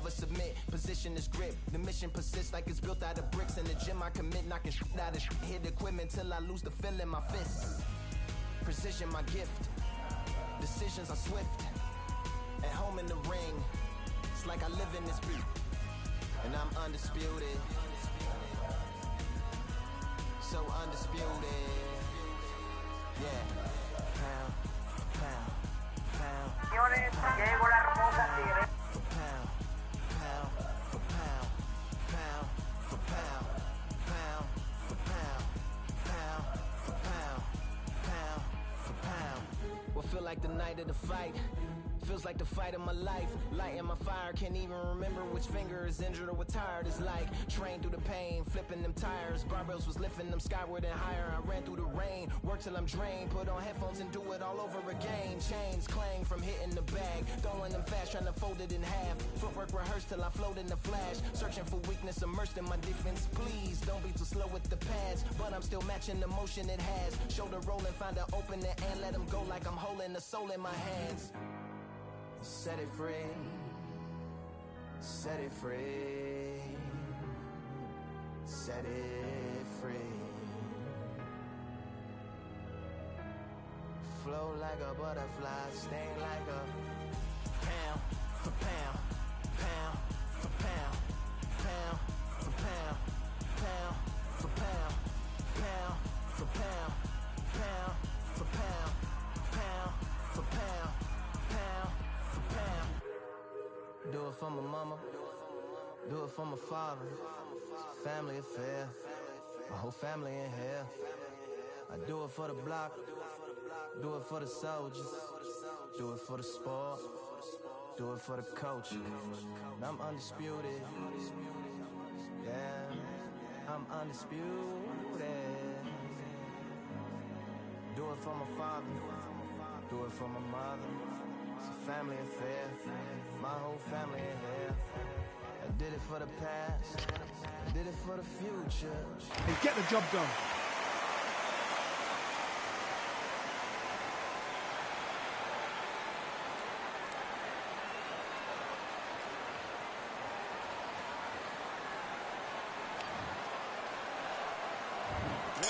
never submit. Position is grip, the mission persists like it's built out of bricks. In the gym I commit, knocking shit out of shit. Hit equipment till I lose the feel in my fists. Precision my gift, decisions are swift. At home in the ring, it's like I live in this beat. And I'm undisputed, so undisputed. Yeah, pound, pound, pound. Llegó la hermosa tigre. For pound, pound, for pound, pound, for pound, pound, for pound, pound, for pound, pound, for pound. What feel like the night of the fight? Feels like the fight of my life. Lighting my fire, can't even remember which finger is injured or what tired is like. Trained through the pain, flipping them tires. Barbells was lifting them skyward and higher. I ran through the rain, worked till I'm drained. Put on headphones and do it all over again. Chains clang from hitting the bag. Throwing them fast, trying to fold it in half. Footwork rehearsed till I float in the flash. Searching for weakness, immersed in my defense. Please, don't be too slow with the pads. But I'm still matching the motion it has. Shoulder rolling, find an opening and let them go like I'm holding the soul in my hands. Set it free, set it free, set it free. Flow like a butterfly, sting like a pound for pound, pound for pound, pound for pound, pound for pound, pound for pound, pound for pound, pound for pound, pound. Do it for my mama, do it for my father. It's a family affair, my whole family in here. I do it for the block, do it for the soldiers, do it for the sport, do it for the coach. And I'm undisputed, yeah, I'm undisputed. Do it for my father, do it for my mother. It's a family affair, my whole family in here. I did it for the past, I did it for the future. And get the job done.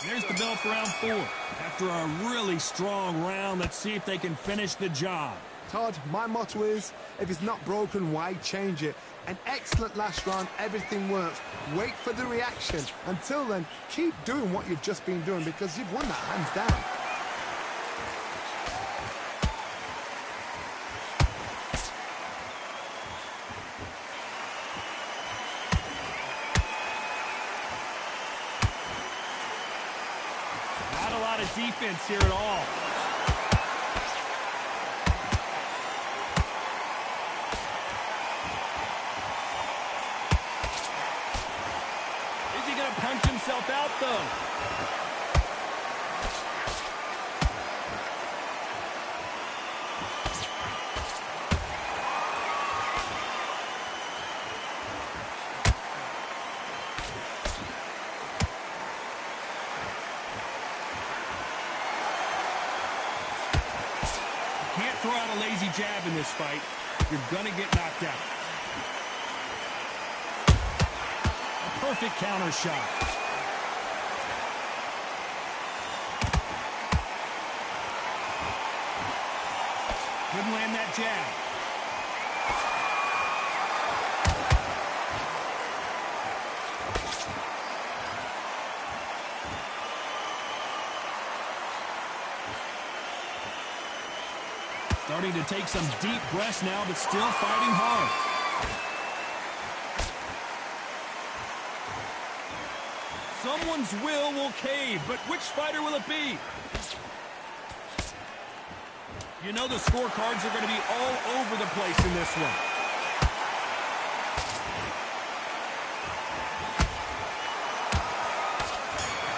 There's the bell for round 4. After a really strong round, let's see if they can finish the job. Todd, my motto is, if it's not broken, why change it? An excellent last round, everything works. Wait for the reaction. Until then, keep doing what you've just been doing because you've won that hands down. Not a lot of defense here at all. Punch himself out, though. Can't throw out a lazy jab in this fight. You're gonna get knocked out. Perfect counter shot. Couldn't land that jab. Starting to take some deep breaths now, but still fighting hard. Someone's will cave, but which fighter will it be? You know the scorecards are going to be all over the place in this one.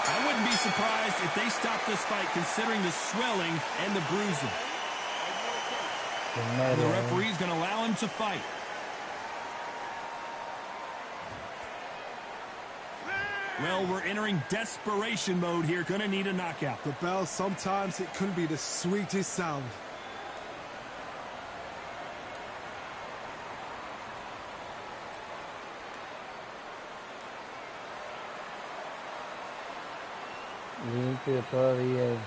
I wouldn't be surprised if they stop this fight considering the swelling and the bruising. The referee's going to allow him to fight. Well, we're entering desperation mode here. Gonna need a knockout. The bell, sometimes it can be the sweetest sound. Limpio todavía.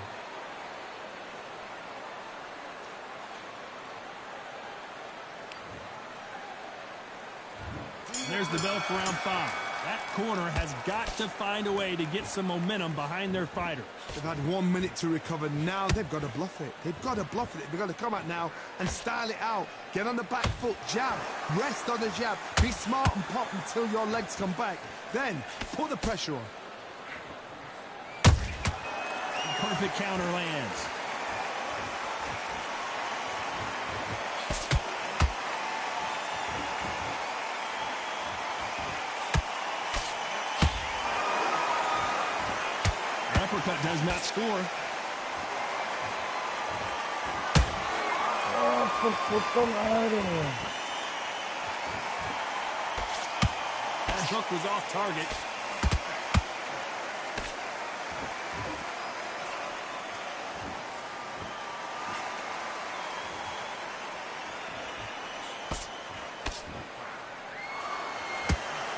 There's the bell for round 5. That corner has got to find a way to get some momentum behind their fighter. They've had 1 minute to recover. Now they've got to bluff it. They've got to bluff it. They've got to come out now and style it out. Get on the back foot, jab, rest on the jab. Be smart and pop until your legs come back. Then put the pressure on. Perfect counter lands. Uppercut does not score. ¡Oh, por puta madre! That hook was off target.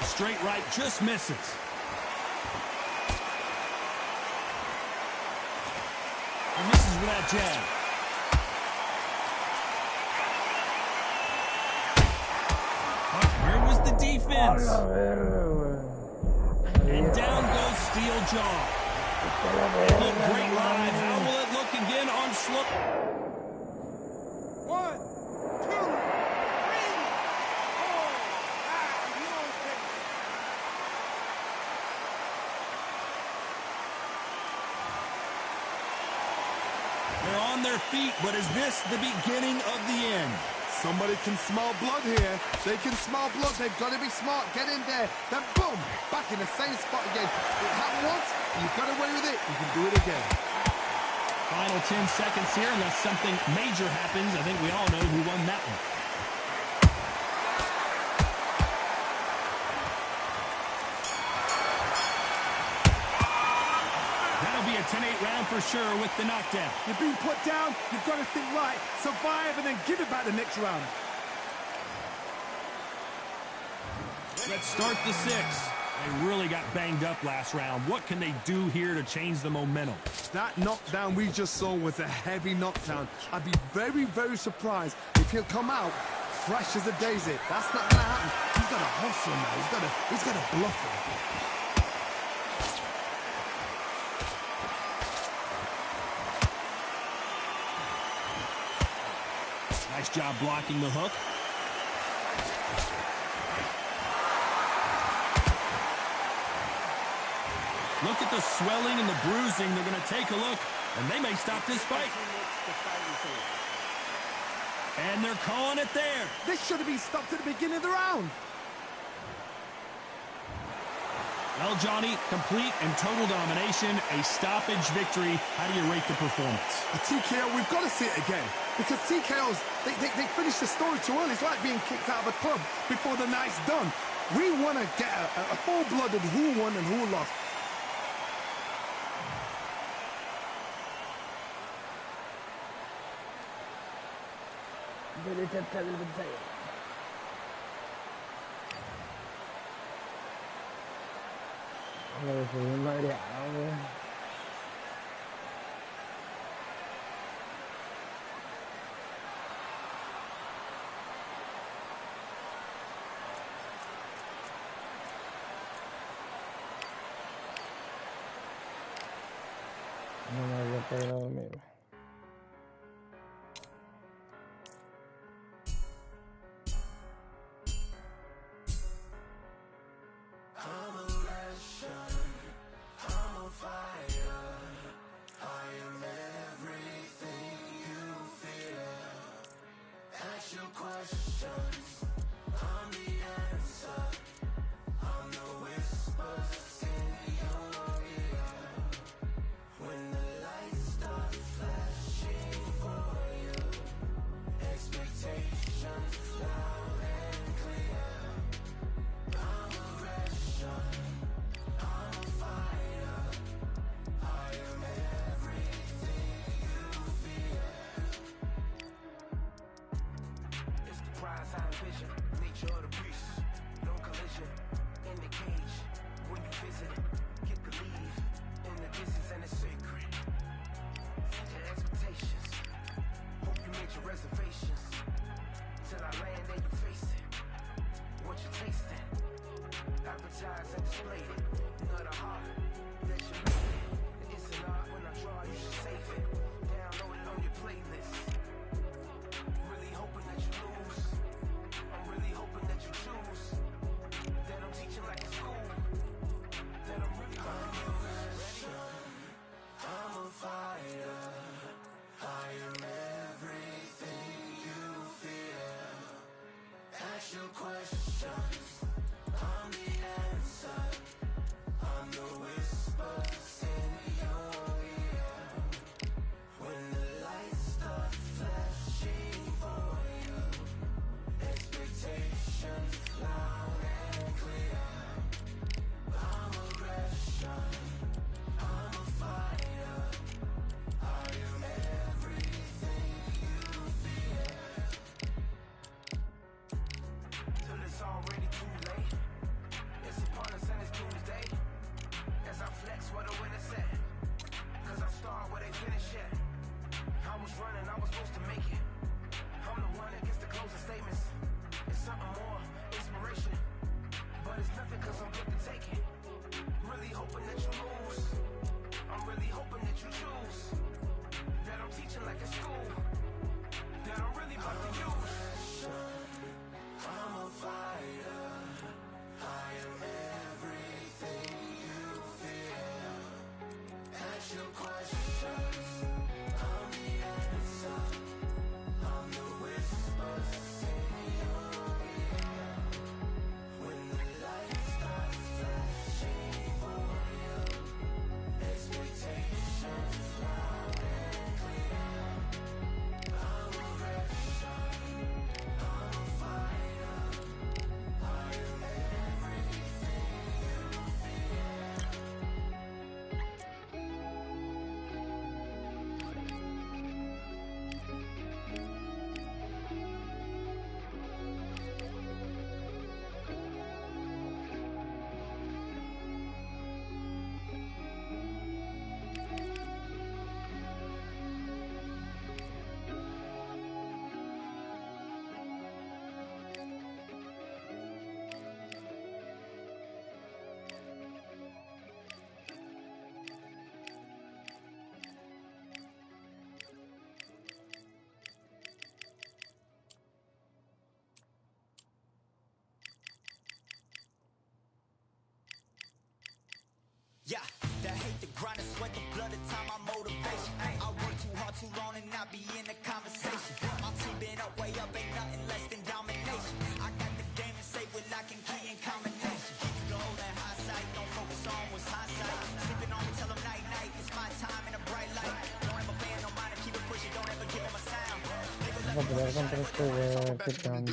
Straight right just misses. And misses with that jab. Oh, where was the defense? And down goes Steel Jaw. Look great live. How will it look again on slope? 1, 2, 3, 4, 5, 6. They're on their feet, but is this the beginning of the end? Somebody can smell blood here. They can smell blood. They've got to be smart. Get in there. Then boom, back in the same spot again. It happened once. You've got away with it. You can do it again. Final 10 seconds here, unless something major happens. I think we all know who won that one. That'll be a 10-8 round for sure with the knockdown. You've been put down. You've got to think right. Survive and then give it back the next round. Let's start the 6th. They really got banged up last round. What can they do here to change the momentum? That knockdown we just saw was a heavy knockdown. I'd be very, very surprised if he'll come out fresh as a daisy. That's not going to happen. He's got to hustle now. He's got to bluff him. Nice job blocking the hook. Look at the swelling and the bruising. They're going to take a look, and they may stop this fight. And they're calling it there. This should have been stopped at the beginning of the round. Well, Johnny, complete and total domination, a stoppage victory. How do you rate the performance? A TKO, we've got to see it again. Because TKOs, they finish the story too early. It's like being kicked out of a club before the night's done. We want to get a full-blooded who won and who lost. No me había pegado, mira. your questions, I'm the answer. I'm the whispers in your ear. When the lights start flashing for you, expectations loud and clear. I'm aggression, I'm a fighter. I am everything you fear. Till it's already too late. It's upon us and it's Tuesday. As I flex where the winner's at. Cause I start where they finish at. I was running, I was supposed to make it. I'm the one that gets the closing statements. It's something more, inspiration. But it's nothing cause I'm good to take it. Really hoping that you lose. I'm really hoping that you choose. That I'm teaching like a school. That I'm really about to use. I'm a fighter. I am everything you fear. Ask your questions. I'm the answer. I'm the whispers in your ear. When the lights start flashing for you, expectations loud and clear. I'm aggression, I'm a fighter. I am everything you fear. Yeah, the hate, the grind, the sweat, the blood, the time, my motivation. I work too hard, too long, and not be in the conversation. My team been up, way up, ain't nothing less than domination. I got the game and say with lock and key and combination. Keep the goal in hindsight, don't focus on what's hindsight. Sleeping on me, tell them night, night, it's my time in a bright light. Don't ever band, no mind, keep it pushing, don't ever give them a sound. Voy a pelear contra este güey que tan...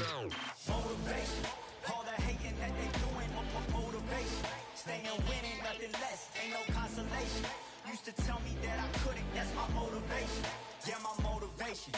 Motivation, all the hating that they doing, motivation. Staying winning, nothing less, ain't no consolation. Used to tell me that I couldn't, that's my motivation. Yeah, my motivation,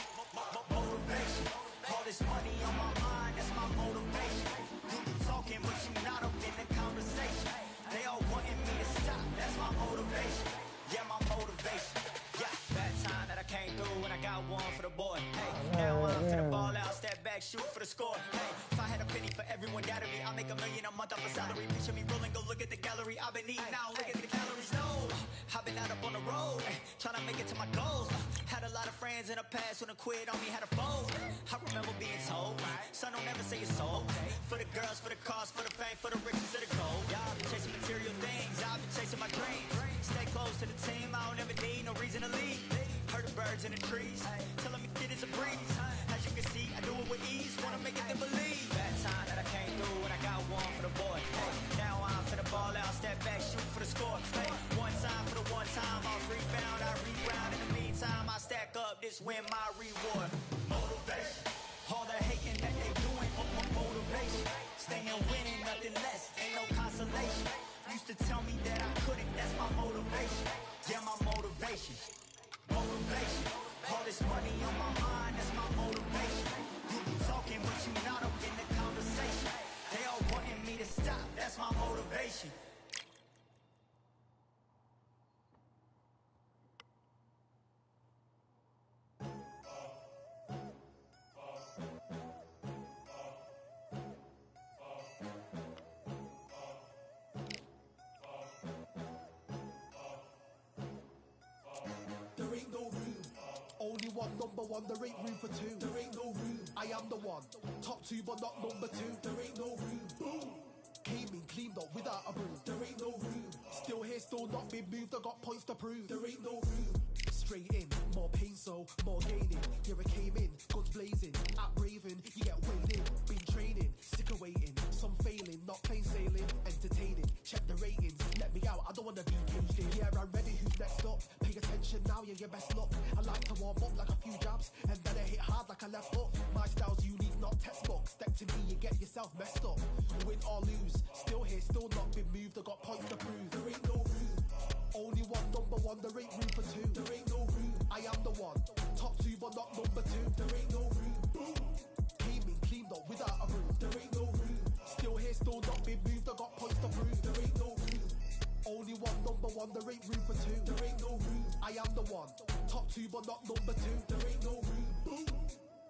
motivation. All this money on my mind, that's my motivation. You be talking, but you not up in the conversation. They all wanting me to stop, that's my motivation. Yeah, my motivation. Yeah, bad time that I came through when I got one for the boy. Hey, now I'm to the ball out, step back, shoot for the score. Hey, if I had a penny for everyone doubted me, I'll make $1 million a month off a salary. Picture me rolling, go look at the gallery. I've been eating now, look at the calories. No, I've been out up on the road, trying to make it to my goals. Had a lot of friends in the past when I quit on me, had a fold. I remember being told, son, don't ever say it's sold. For the girls, for the cars, for the fame, for the riches, for the gold. Y'all been chasing material things, I've been chasing my dreams. Stay close to the team, I don't ever need no reason to leave. Heard the birds in the trees, telling me it is a breeze. As you can see, I do it with ease, wanna make it then believe. Bad time that I came through when I got one for the boy. Hey, now I'm for the ball out, step back, shoot for the score. Hey, one time for the one time, I'll rebound, I reround. In the meantime, I stack up, this win my reward. Motivation, all the hating that they doing, motivation. Staying winning, nothing less, ain't no consolation. Used to tell me that I couldn't, that's my motivation. Yeah, my motivation, motivation. All this money on my mind, that's my motivation. You be talking, but you not up in the conversation. They all wanting me to stop, that's my motivation. There ain't no room. Only one, number one, there ain't room for two. There ain't no room. I am the one. Top two, but not number two. There ain't no room. Boom. Came in, cleaned up without a broom. There ain't no room. Still here, still not been moved. I got points to prove. There ain't no room. Straight in, more pain, so more gaining. Here I came in, guns blazing. At Raven, you get weighed in. Been training, 6 of your best luck. I like to warm up like a few jabs, and then I hit hard like a left hook. My style's unique, not textbook. Step to me, you get yourself messed up. Win or lose, still here, still not been moved. I got points to prove. There ain't no room. Only one, number one. There ain't room for two. There ain't no room. I am the one. Top two, but not number two. There ain't no room. Boom. Came in, cleaned up without a room. There ain't no room. Still here, still not been moved. I got points to prove. There ain't no room. Only one, number one. There ain't room for two. There ain't no room. I am the one. Top two, but not number two. There ain't no room. Boom.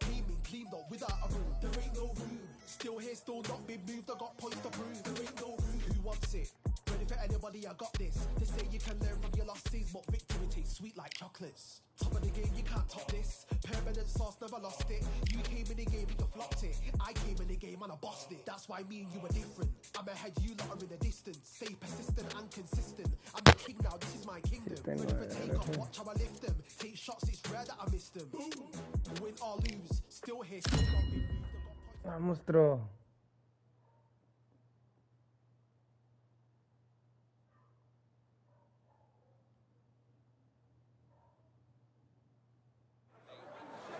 Came in, cleaned up without a room. There ain't no room. Still here, still not been moved. I got points to prove. There ain't no room. Who wants it? Ready for anybody, I got this. They say you can learn from your losses, but victory tastes sweet like chocolates. Top of the game, you can't top this. Permanent sauce, never lost it. You came in the game, you flopped it. I came in the game and I bossed it. That's why me and you are different. I'm ahead, you lot are in the distance. Stay persistent and consistent. I'm the king now, this is my kingdom. Ready for take off, watch how I lift them. Take shots, it's rare that I miss them. Boom. Win or lose, still here, still not been moved. Vamos, Tro.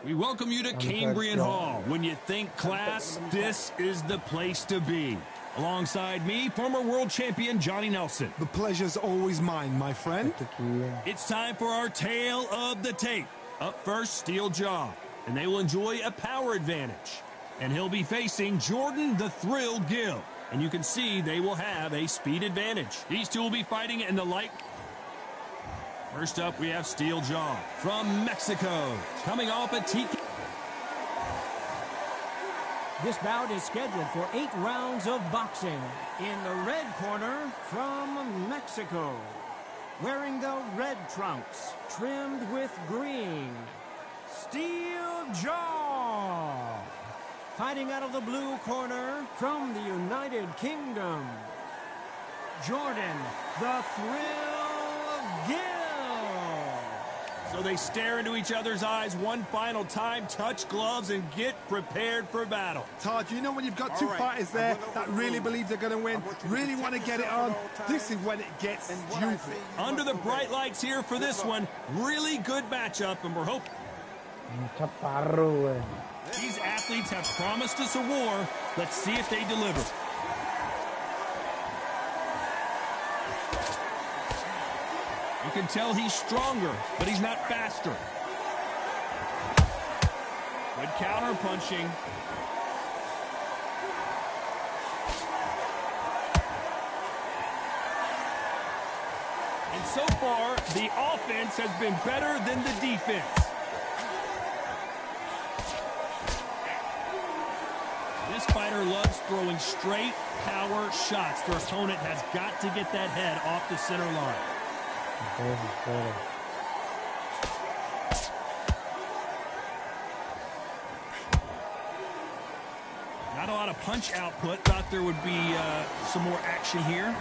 We welcome you to Cambrian Hall. When you think class, this is the place to be. Alongside me, former world champion Johnny Nelson. The pleasure's always mine, my friend. It's time for our tale of the tape. Up first, Steel Jaw, and they will enjoy a power advantage. And he'll be facing Jordan the Thrill Gill. And you can see they will have a speed advantage. These two will be fighting in the light. First up, we have Steel Jaw from Mexico, coming off a TK. This bout is scheduled for 8 rounds of boxing. In the red corner, from Mexico, wearing the red trunks, trimmed with green, Steel Jaw. Fighting out of the blue corner, from the United Kingdom, Jordan the Thrill Gill. So they stare into each other's eyes one final time, touch gloves, and get prepared for battle. Todd, you know when you've got two fighters there that really believe they're going to win, really want to get it on, this is when it gets stupid. Under the bright lights here for this one, really good matchup, and we're hoping. These athletes have promised us a war. Let's see if they deliver. You can tell he's stronger, but he's not faster. Good counter punching. And so far, the offense has been better than the defense. This fighter loves throwing straight power shots. Their opponent has got to get that head off the center line. Not a lot of punch output. Thought there would be some more action here.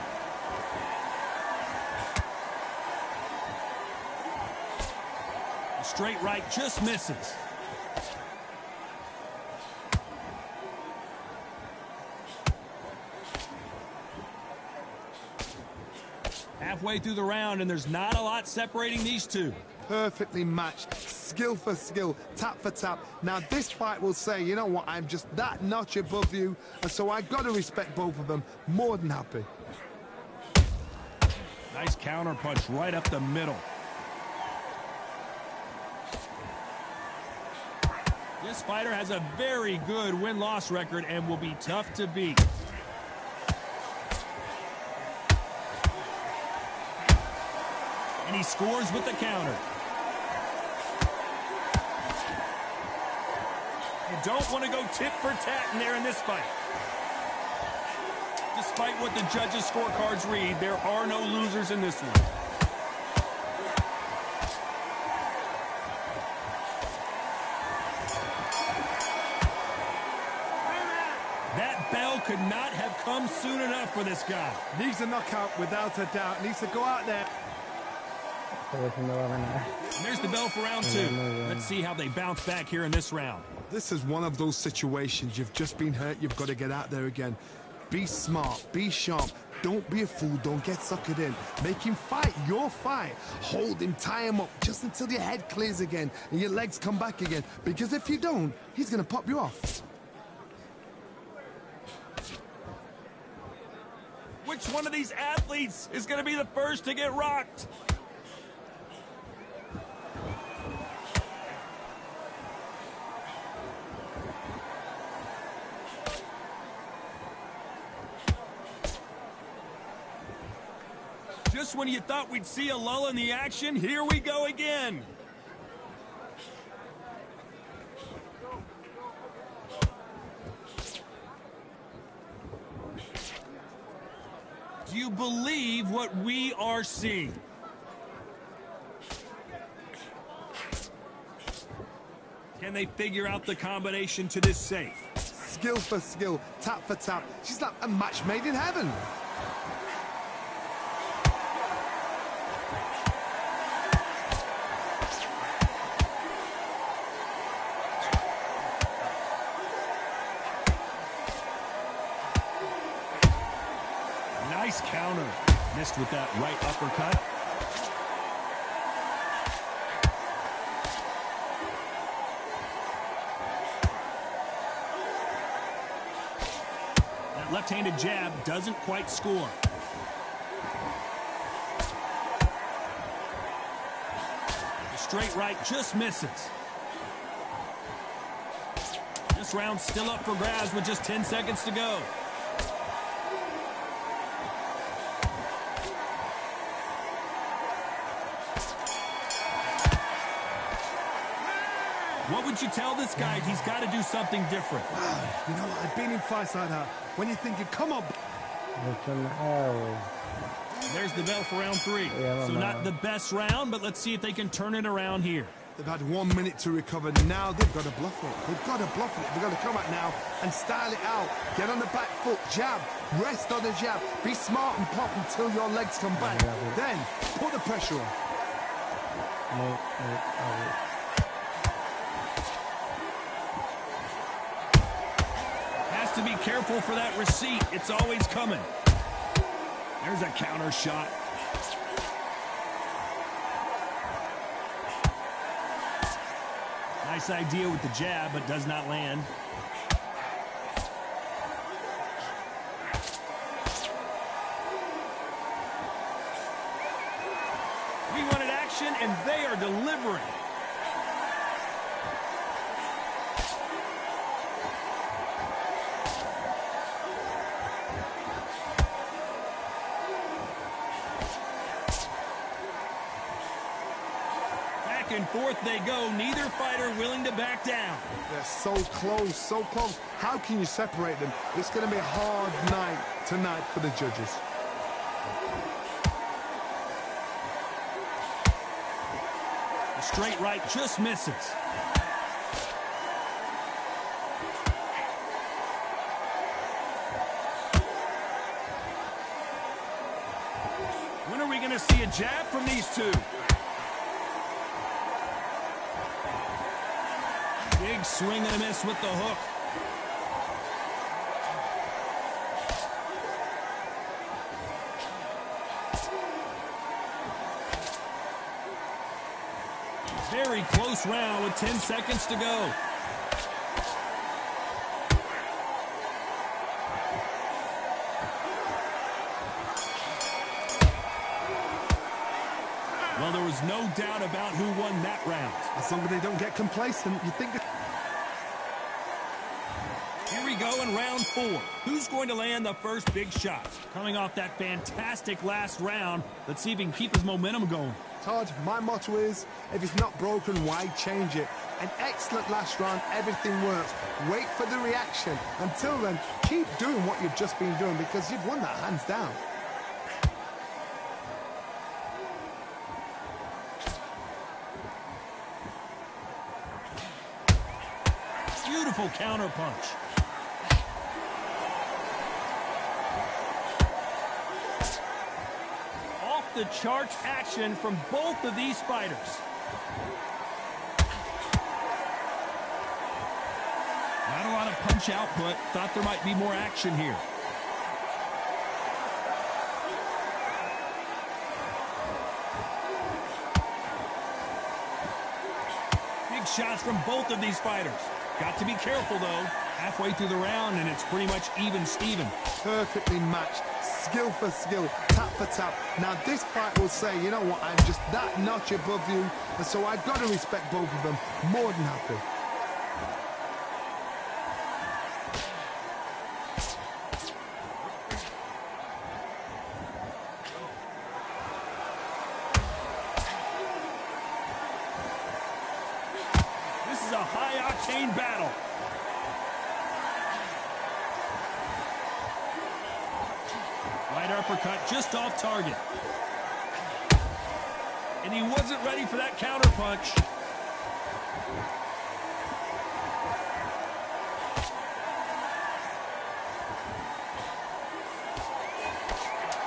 A straight right just misses. Halfway through the round, and there's not a lot separating these two. Perfectly matched, skill for skill, tap for tap. Now this fight will say, you know what, I'm just that notch above you, and so I've got to respect both of them. More than happy. Nice counter punch right up the middle. This fighter has a very good win-loss record and will be tough to beat. And he scores with the counter. You don't want to go tit for tat in there in this fight. Despite what the judges' scorecards read, there are no losers in this one. That bell could not have come soon enough for this guy. Needs a knockout without a doubt. Needs to go out there. And there's the bell for round 2. Let's see how they bounce back here in this round. This is one of those situations. You've just been hurt. You've got to get out there again. Be smart. Be sharp. Don't be a fool, don't get suckered in. Make him fight your fight. Hold him, tie him up, just until your head clears again and your legs come back again. Because if you don't, he's gonna pop you off. Which one of these athletes is going to be the first to get rocked? Just when you thought we'd see a lull in the action, here we go again. Do you believe what we are seeing? Can they figure out the combination to this safe? Skill for skill, tap for tap. She's like a match made in heaven. Nice counter. Missed with that right uppercut. That left-handed jab doesn't quite score. The straight right just misses. This round's still up for grabs with just 10 seconds to go. What would you tell this guy? He's got to do something different. You know what? I've been in fights like that. When you're thinking, come on. There's the bell for round 3. So not the best round, but let's see if they can turn it around here. They've had 1 minute to recover. Now they've got to bluff it. They've got to bluff it. They've got to come out now and style it out. Get on the back foot, jab, rest on the jab. Be smart and pop until your legs come back. Then put the pressure on. To be careful for that receipt. It's always coming. There's a counter shot. Nice idea with the jab, but does not land. We wanted action, and they are delivering. And forth they go. Neither fighter willing to back down. They're so close, so close. How can you separate them? It's going to be a hard night tonight for the judges. The straight right just misses. When are we going to see a jab from these two? Big swing and a miss with the hook. Very close round with 10 seconds to go. Well, there was no doubt about who won that round. As long as they don't get complacent, you think that... Here we go in round 4. Who's going to land the first big shot? Coming off that fantastic last round, let's see if he can keep his momentum going. Todd, my motto is, if it's not broken, why change it? An excellent last round, everything works. Wait for the reaction. Until then, keep doing what you've just been doing because you've won that hands down. Beautiful counter punch. Off the charts action from both of these fighters. Not a lot of punch output. Thought there might be more action here. shots from both of these fighters. Got to be careful, though. Halfway through the round, and it's pretty much even Steven. Perfectly matched, skill for skill, tap for tap. Now this fight will say, you know what, I'm just that notch above you, and so I've got to respect both of them. More than happy. This is a high-octane battle. Right uppercut just off target. And he wasn't ready for that counter punch.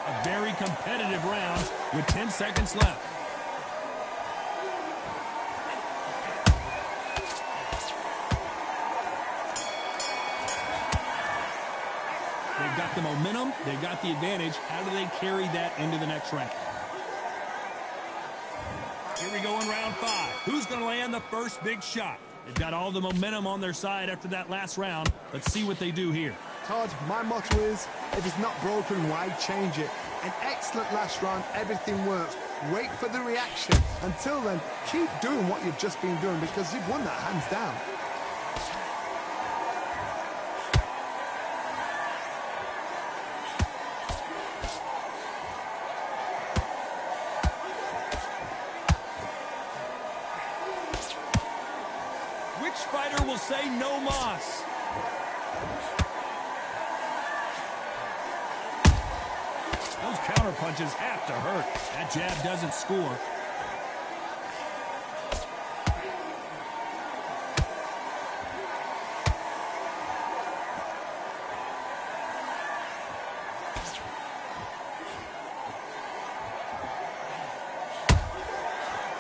A very competitive round with 10 seconds left. They've got the momentum. They've got the advantage. How do they carry that into the next round? Here we go in round 5. Who's going to land the first big shot? They've got all the momentum on their side after that last round. Let's see what they do here. Todd, my motto is, if it's not broken, why change it? An excellent last round, everything works. Wait for the reaction. Until then, keep doing what you've just been doing because you've won that hands down. Which fighter will say no mas? Those counter punches have to hurt. That jab doesn't score.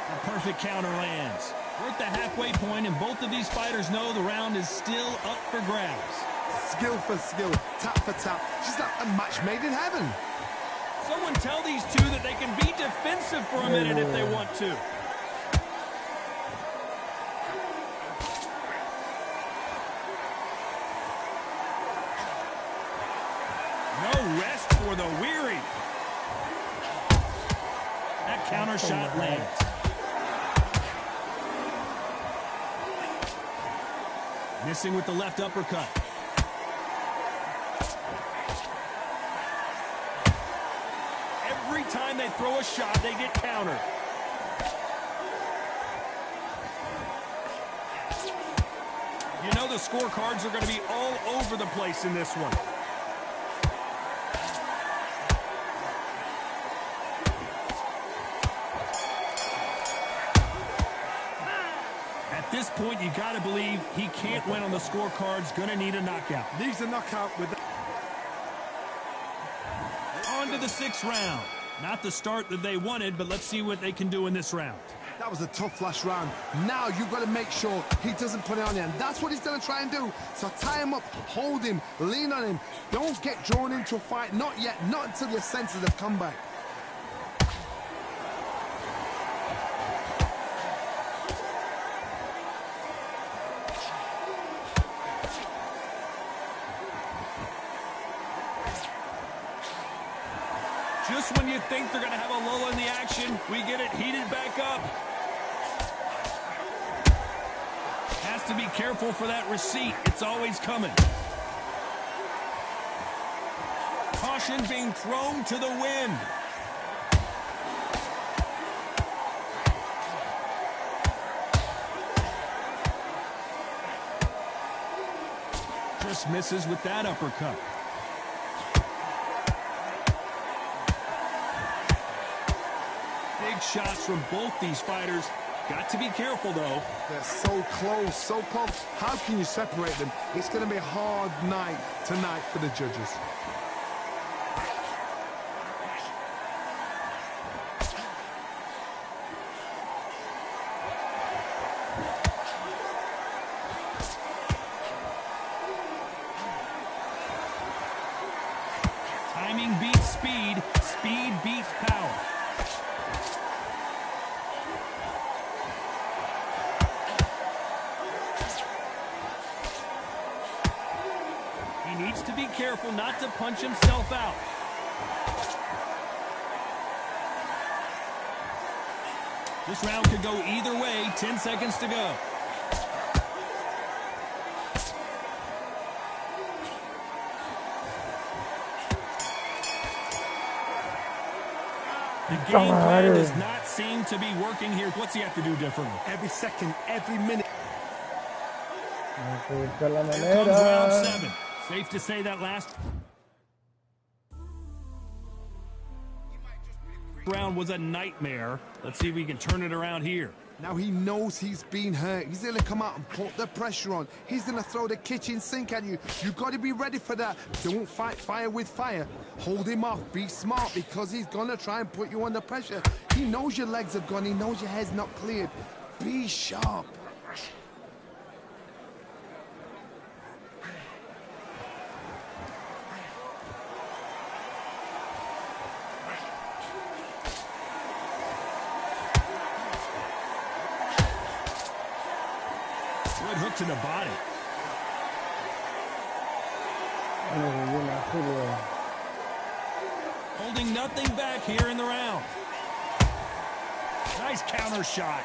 A perfect counter lands. We're at the halfway point, and both of these fighters know the round is still up for grabs. Skill for skill, tap for tap. She's like a match made in heaven. Someone tell these two that they can be defensive for a minute if they want to. No rest for the weary. That counter shot lands. Missing with the left uppercut. Every time they throw a shot, they get countered. You know the scorecards are going to be all over the place in this one. At this point, you got to believe he can't win on the scorecards. Going to need a knockout. Needs a knockout with the... On to the 6th round. Not the start that they wanted, but let's see what they can do in this round. That was a tough last round. Now you've got to make sure he doesn't put it on you, and that's what he's going to try and do. So tie him up, hold him, lean on him. Don't get drawn into a fight. Not yet. Not until your senses have come back. Just when you think they're going to have a lull in the action, we get it heated back up. Has to be careful for that receipt. It's always coming. Caution being thrown to the wind. Just misses with that uppercut. Big shots from both these fighters. Got to be careful, though. They're so close, so close. How can you separate them? It's going to be a hard night tonight for the judges. Timing beats speed. Speed beats power. not to punch himself out. This round could go either way. 10 seconds to go. The game plan does not seem to be working here. What's he have to do differently? Every second, every minute. Here comes round 7. Safe to say that last round was a nightmare. Let's see if we can turn it around here. Now he knows he's been hurt. He's going to come out and put the pressure on. He's going to throw the kitchen sink at you. You've got to be ready for that. Don't fight fire with fire. Hold him off. Be smart because he's going to try and put you under pressure. He knows your legs are gone. He knows your head's not cleared. Be sharp. Good hook to the body. Holding nothing back here in the round. Nice counter shot.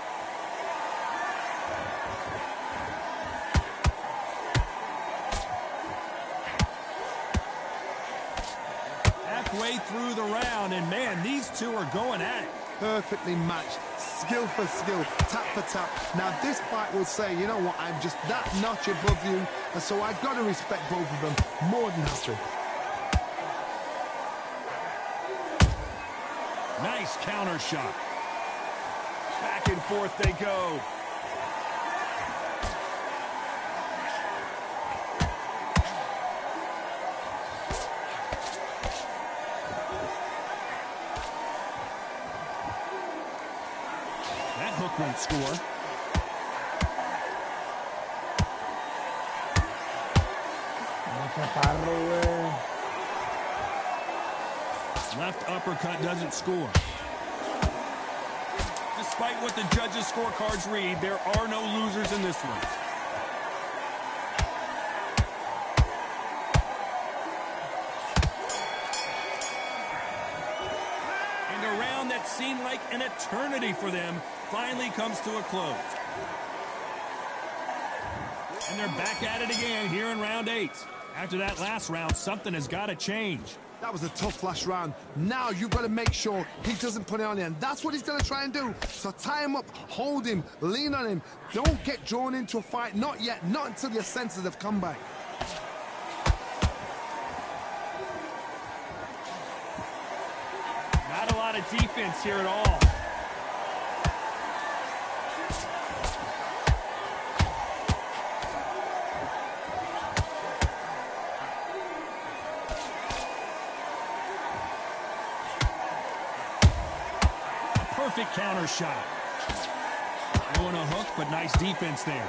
Halfway through the round, and man, these two are going at it. Perfectly matched. Skill for skill, tap for tap. Now this fight will say, you know what, I'm just that notch above you, and so I've got to respect both of them more than happy. Nice counter shot. Back and forth they go. That hook won't score. Left uppercut doesn't score. Despite what the judges' scorecards read, there are no losers in this one. And a round that seemed like an eternity for them finally comes to a close. And they're back at it again here in round 8. After that last round, something has got to change. That was a tough last round. Now you've got to make sure he doesn't put it on you, and that's what he's going to try and do. So tie him up, hold him, lean on him. Don't get drawn into a fight. Not yet. Not until your senses have come back. Not a lot of defense here at all. Perfect counter shot. Throwing a hook, but nice defense there.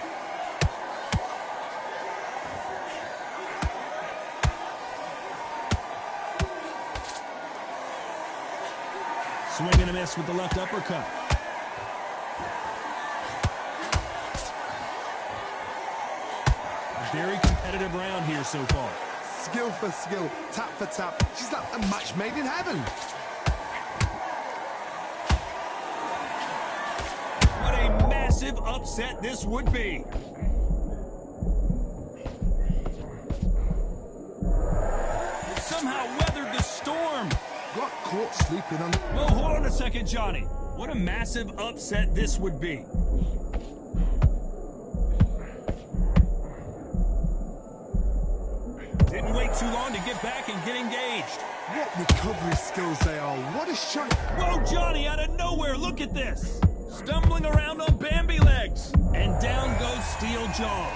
Swing and a miss with the left uppercut. A very competitive round here so far. Skill for skill, tap for tap. She's like a match made in heaven. What a massive upset this would be. Somehow weathered the storm. Got caught sleeping on... Well, hold on a second, Johnny. What a massive upset this would be. Didn't wait too long to get back and get engaged. What recovery skills they are. What a shot. Whoa, Johnny, out of nowhere. Look at this. Stumbling around on Bambi legs. And down goes Steel Jaw.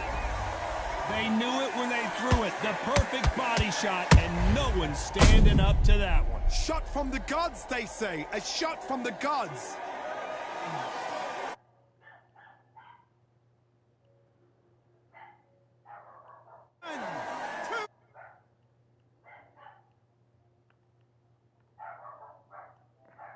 They knew it when they threw it. The perfect body shot, and no one's standing up to that one. Shot from the gods, they say. A shot from the gods.